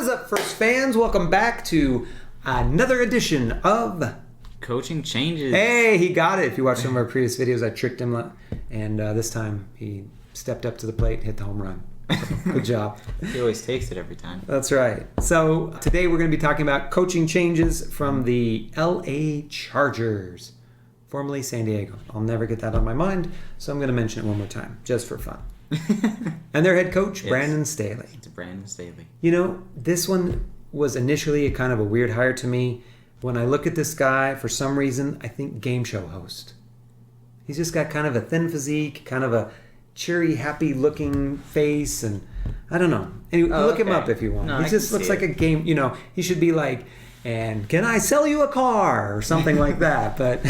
is up, First fans? Welcome back to another edition of Coaching Changes. Hey, he got it. If you watch some of our previous videos, I tricked him, and this time he stepped up to the plate and hit the home run. So, good job. He always takes it every time. That's right. So today we're going to be talking about coaching changes from the LA Chargers, formerly San Diego. I'll never get that out of my mind, so I'm going to mention it one more time, just for fun. And their head coach, Brandon Staley. It's Brandon Staley. You know, this one was initially a kind of a weird hire to me. When I look at this guy, for some reason, I think game show host. He's just got kind of a thin physique, kind of a cheery, happy-looking face, and I don't know. Anyway, look him up if you want. No, he just looks like a game, you know, he should be like, and can I sell you a car? Or something like that. But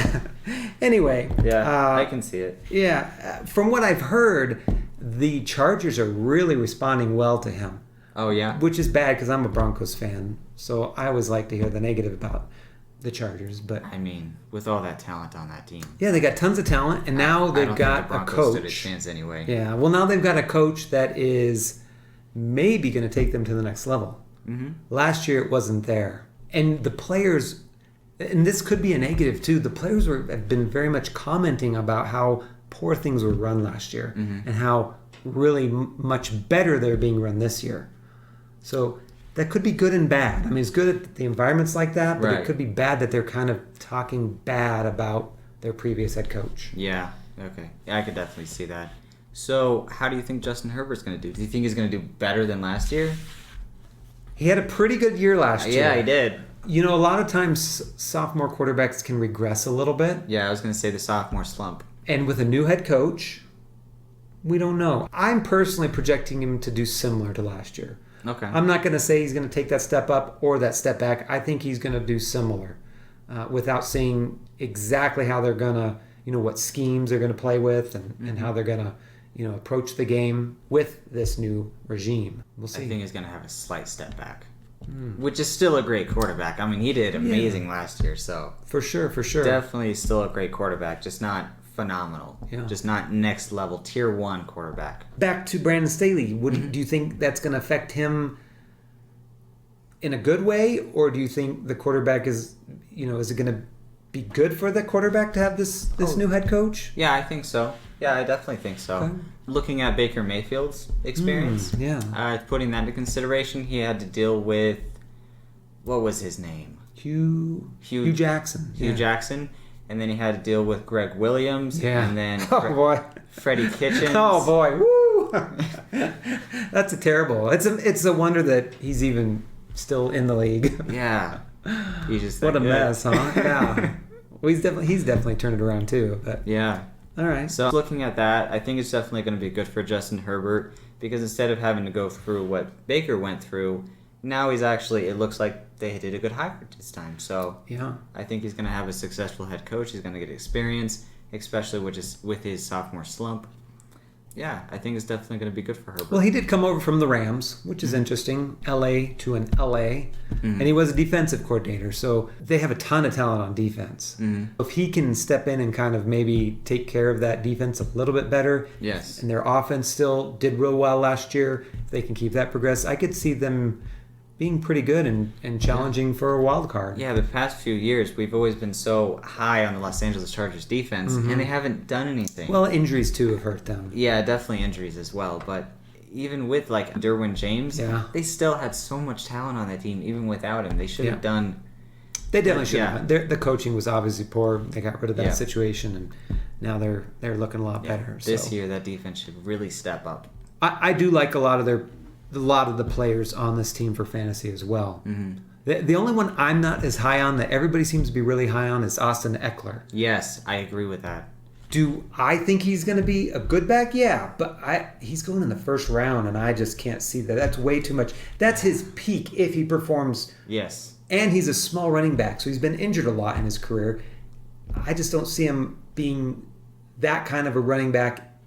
anyway. Yeah, I can see it. Yeah. From what I've heard, the Chargers are really responding well to him. Oh, yeah? Which is bad because I'm a Broncos fan. So I always like to hear the negative about the Chargers. But I mean, with all that talent on that team. Yeah, they got tons of talent. And now they've got the a Broncos coach. Stood a chance anyway. Yeah, well, now they've got a coach that is maybe going to take them to the next level. Mm-hmm. Last year it wasn't there. And the players, and this could be a negative too, the players have been very much commenting about how poor things were run last year and how really much better they're being run this year. So that could be good and bad. I mean, it's good that the environment's like that, but it could be bad that they're kind of talking bad about their previous head coach. Yeah, okay. Yeah, I could definitely see that. So how do you think Justin Herbert's going to do? Do you think he's going to do better than last year? He had a pretty good year last year. Yeah, he did. You know, a lot of times sophomore quarterbacks can regress a little bit. Yeah, I was going to say the sophomore slump. And with a new head coach, we don't know. I'm personally projecting him to do similar to last year. Okay. I'm not going to say he's going to take that step up or that step back. I think he's going to do similar without saying exactly how they're going to, you know, what schemes they're going to play with and how they're going to, you know, approach the game with this new regime. We'll see. I think he's going to have a slight step back, which is still a great quarterback. I mean, he did amazing last year, so. For sure. Definitely still a great quarterback, just not phenomenal. Yeah. Just not next level, tier 1 quarterback. Back to Brandon Staley. Do you think that's going to affect him in a good way, or do you think the quarterback is, you know, is it going to be good for the quarterback to have this new head coach? Yeah, I think so. Yeah, I definitely think so. Okay. Looking at Baker Mayfield's experience, putting that into consideration, he had to deal with, what was his name? Hugh Jackson. Hugh Jackson. And then he had to deal with Greg Williams. Yeah. And then Freddie Kitchens. Oh, boy. Woo! That's terrible. It's a wonder that he's even still in the league. Yeah. He's just what a mess, huh? Yeah. Well, he's definitely turned it around, too. But yeah. All right. So looking at that, I think it's definitely going to be good for Justin Herbert because instead of having to go through what Baker went through, now it looks like they did a good hire this time. So yeah, I think he's going to have a successful head coach. He's going to get experience, especially with his sophomore slump. Yeah, I think it's definitely going to be good for Herbert. Well, he did come over from the Rams, which is interesting. LA to an LA. And he was a defensive coordinator, so they have a ton of talent on defense. If he can step in and kind of maybe take care of that defense a little bit better, yes, and their offense still did real well last year, if they can keep that progress, I could see them being pretty good and challenging for a wild card. Yeah, the past few years, we've always been so high on the Los Angeles Chargers defense, and they haven't done anything. Well, injuries, too, have hurt them. Yeah, definitely injuries as well. But even with, like, Derwin James, they still had so much talent on that team, even without him. They should have done... They definitely should have. The coaching was obviously poor. They got rid of that situation, and now they're looking a lot better. This year, that defense should really step up. I do like a lot of the players on this team for fantasy as well. The only one I'm not as high on that everybody seems to be really high on is Austin Eckler. Yes, I agree with that. Do I think he's going to be a good back? Yeah, but he's going in the first round, and I just can't see that. That's way too much. That's his peak if he performs. Yes. And he's a small running back, so he's been injured a lot in his career. I just don't see him being that kind of a running back,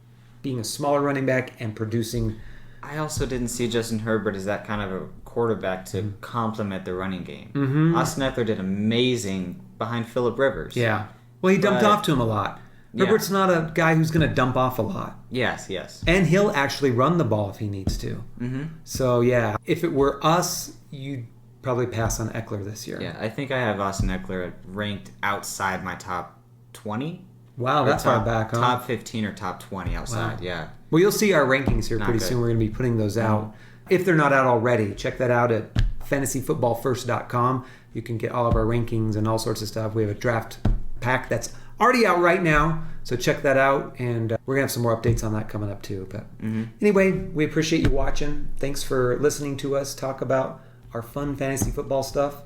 being a smaller running back and producing. I also didn't see Justin Herbert as that kind of a quarterback to complement the running game. Austin Eckler did amazing behind Phillip Rivers. Yeah. Well, he dumped off to him a lot. Herbert's not a guy who's going to dump off a lot. Yes. And he'll actually run the ball if he needs to. So, yeah, if it were us, you'd probably pass on Eckler this year. Yeah, I think I have Austin Eckler ranked outside my top 20. Wow, that's far back, huh? Top 15 or top 20 outside, yeah. Well, you'll see our rankings here pretty soon. We're going to be putting those out. If they're not out already, check that out at fantasyfootballfirst.com. You can get all of our rankings and all sorts of stuff. We have a draft pack that's already out right now, so check that out. And we're going to have some more updates on that coming up too. But anyway, we appreciate you watching. Thanks for listening to us talk about our fun fantasy football stuff.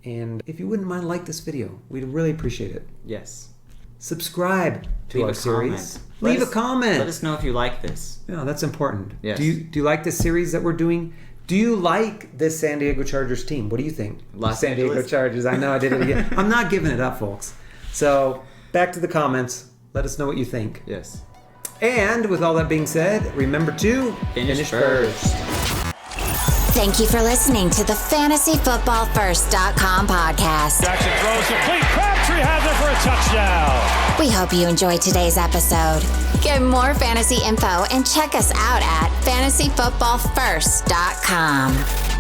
And if you wouldn't mind, like this video. We'd really appreciate it. Yes. Subscribe to our series. Leave a comment. Let us know if you like this. Yeah, that's important. Yes. Do you like this series that we're doing? Do you like this San Diego Chargers team? What do you think? San Diego Chargers. I know I did it again. I'm not giving it up, folks. So back to the comments. Let us know what you think. Yes. And with all that being said, remember to finish first. Thank you for listening to the FantasyFootballFirst.com podcast. Jackson throws complete. Crabtree has it for a touchdown. We hope you enjoyed today's episode. Get more fantasy info and check us out at FantasyFootballFirst.com.